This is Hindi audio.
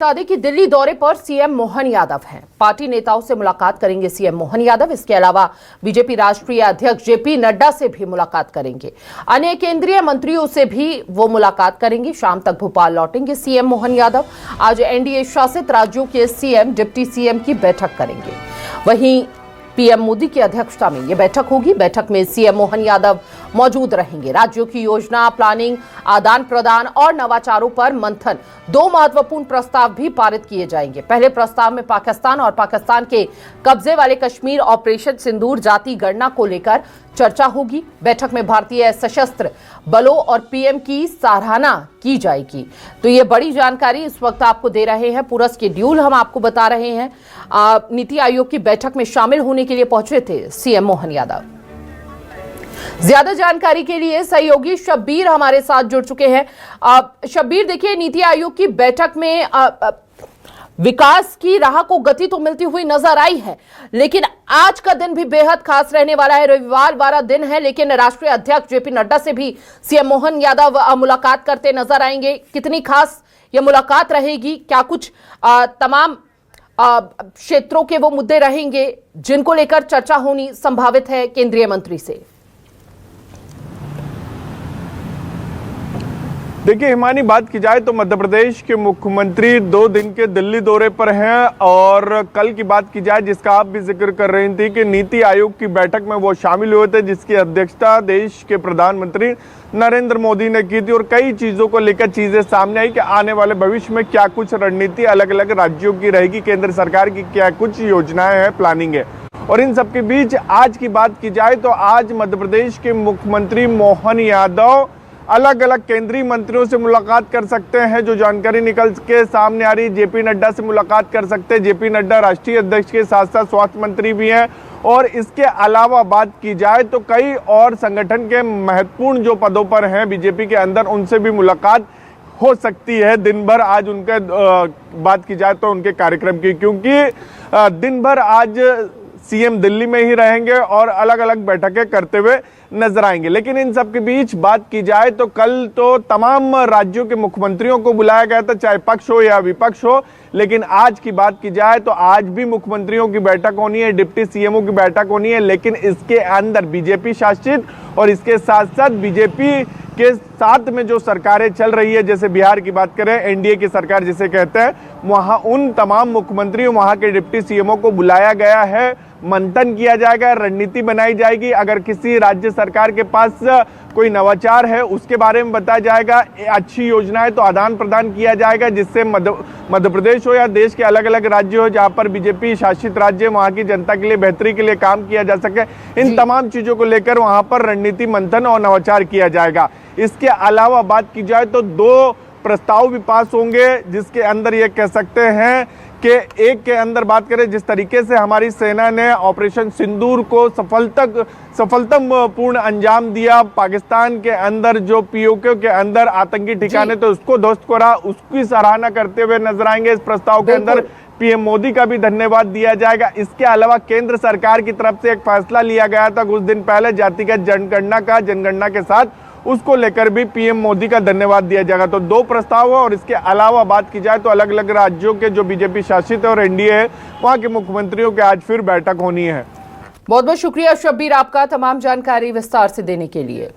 बता कि दिल्ली दौरे पर सीएम मोहन यादव हैं। पार्टी नेताओं से मुलाकात करेंगे सीएम मोहन यादव। इसके अलावा बीजेपी राष्ट्रीय अध्यक्ष जेपी नड्डा से भी मुलाकात करेंगे। अन्य केंद्रीय मंत्रियों से भी वो मुलाकात करेंगे। शाम तक भोपाल लौटेंगे सीएम मोहन यादव। आज एनडीए शासित राज्यों के सीएम, डिप्टी सीएम की बैठक करेंगे। वहीं पीएम मोदी की अध्यक्षता में यह बैठक होगी। बैठक में सीएम मोहन यादव मौजूद रहेंगे। राज्यों की योजना, प्लानिंग, आदान प्रदान और नवाचारों पर मंथन, दो महत्वपूर्ण प्रस्ताव भी पारित किए जाएंगे। पहले प्रस्ताव में पाकिस्तान और पाकिस्तान के कब्जे वाले कश्मीर ऑपरेशन सिंदूर जाति गणना को लेकर चर्चा होगी। बैठक में भारतीय सशस्त्र बलों और पीएम की सराहना की जाएगी। तो ये बड़ी जानकारी इस वक्त आपको दे रहे हैं। पूरा शेड्यूल हम आपको बता रहे हैं। नीति आयोग की बैठक में शामिल होने के लिए पहुंचे थे सीएम मोहन यादव। ज्यादा जानकारी के लिए सहयोगी शब्बीर हमारे साथ जुड़ चुके हैं। शब्बीर, देखिए, नीति आयोग की बैठक में विकास की राह को गति तो मिलती हुई नजर आई है, लेकिन आज का दिन भी बेहद खास रहने वाला है। रविवार वाला दिन है, लेकिन राष्ट्रीय अध्यक्ष जेपी नड्डा से भी सीएम मोहन यादव मुलाकात करते नजर आएंगे। कितनी खास यह मुलाकात रहेगी? क्या कुछ तमाम क्षेत्रों के वो मुद्दे रहेंगे जिनको लेकर चर्चा होनी संभावित है केंद्रीय मंत्री से? देखिए हिमानी, बात की जाए तो मध्य प्रदेश के मुख्यमंत्री 2 दिन के दिल्ली दौरे पर हैं और कल की बात की जाए जिसका आप भी जिक्र कर रही थी कि नीति आयोग की बैठक में वो शामिल हुए थे, जिसकी अध्यक्षता देश के प्रधानमंत्री नरेंद्र मोदी ने की थी। और कई चीज़ों को लेकर चीज़ें सामने आई कि आने वाले भविष्य में क्या कुछ रणनीति अलग अलग राज्यों की रहेगी, केंद्र सरकार की क्या कुछ योजनाएं हैं, प्लानिंग है। और इन सबके बीच आज की बात की जाए तो आज मध्य प्रदेश के मुख्यमंत्री मोहन यादव अलग अलग केंद्रीय मंत्रियों से मुलाकात कर सकते हैं। जो जानकारी निकल के सामने आ रही, जेपी नड्डा से मुलाकात कर सकते हैं। जेपी नड्डा राष्ट्रीय अध्यक्ष के साथ साथ स्वास्थ्य मंत्री भी हैं। और इसके अलावा बात की जाए तो कई और संगठन के महत्वपूर्ण जो पदों पर हैं बीजेपी के अंदर, उनसे भी मुलाकात हो सकती है दिन भर। आज उनके बात की जाए तो उनके कार्यक्रम की, क्योंकि दिन भर आज सीएम दिल्ली में ही रहेंगे और अलग अलग बैठकें करते हुए नजर आएंगे। लेकिन इन सब के बीच बात की जाए तो कल तो तमाम राज्यों के मुख्यमंत्रियों को बुलाया गया था, चाहे पक्ष हो या विपक्ष हो। लेकिन आज की बात की जाए तो आज भी मुख्यमंत्रियों की बैठक होनी है, डिप्टी सीएमओ की बैठक होनी है। लेकिन इसके अंदर बीजेपी शासित और इसके साथ साथ बीजेपी के साथ में जो सरकारें चल रही है, जैसे बिहार की बात करें, एनडीए की सरकार जिसे कहते हैं, वहां उन तमाम मुख्यमंत्रियों, वहां के डिप्टी सीएमओ को बुलाया गया है। मंथन किया जाएगा, रणनीति बनाई जाएगी। अगर किसी राज्य सरकार के पास कोई नवाचार है उसके बारे में बताया जाएगा, अच्छी योजना है तो आदान प्रदान किया जाएगा, जिससे मध्य प्रदेश हो या देश के अलग अलग राज्य हो जहां पर बीजेपी शासित राज्य, वहां की जनता के लिए बेहतरी के लिए काम किया जा सके। इन तमाम चीजों को लेकर वहां पर रणनीति मंथन और नवाचार किया जाएगा। इसके अलावा बात की जाए तो 2 प्रस्ताव भी पास होंगे, जिसके अंदर ये कह सकते हैं कि एक के अंदर बात करें, जिस तरीके से हमारी सेना ने ऑपरेशन सिंदूर को सफलतम पूर्ण अंजाम दिया, पाकिस्तान के अंदर जो पीओके के अंदर आतंकी ठिकाने तो उसको ध्वस्त करा, उसकी सराहना करते हुए नजर आएंगे। इस प्रस्ताव के अंदर पीएम मोदी का भी धन्यवाद दिया जाएगा। इसके अलावा केंद्र सरकार की तरफ से एक फैसला लिया गया था कुछ दिन पहले जातिगत जनगणना के साथ, उसको लेकर भी पीएम मोदी का धन्यवाद दिया जाएगा। तो 2 प्रस्ताव है। और इसके अलावा बात की जाए तो अलग अलग राज्यों के जो बीजेपी शासित है और एनडीए है, वहां के मुख्यमंत्रियों की आज फिर बैठक होनी है। बहुत बहुत शुक्रिया शब्बीर आपका तमाम जानकारी विस्तार से देने के लिए।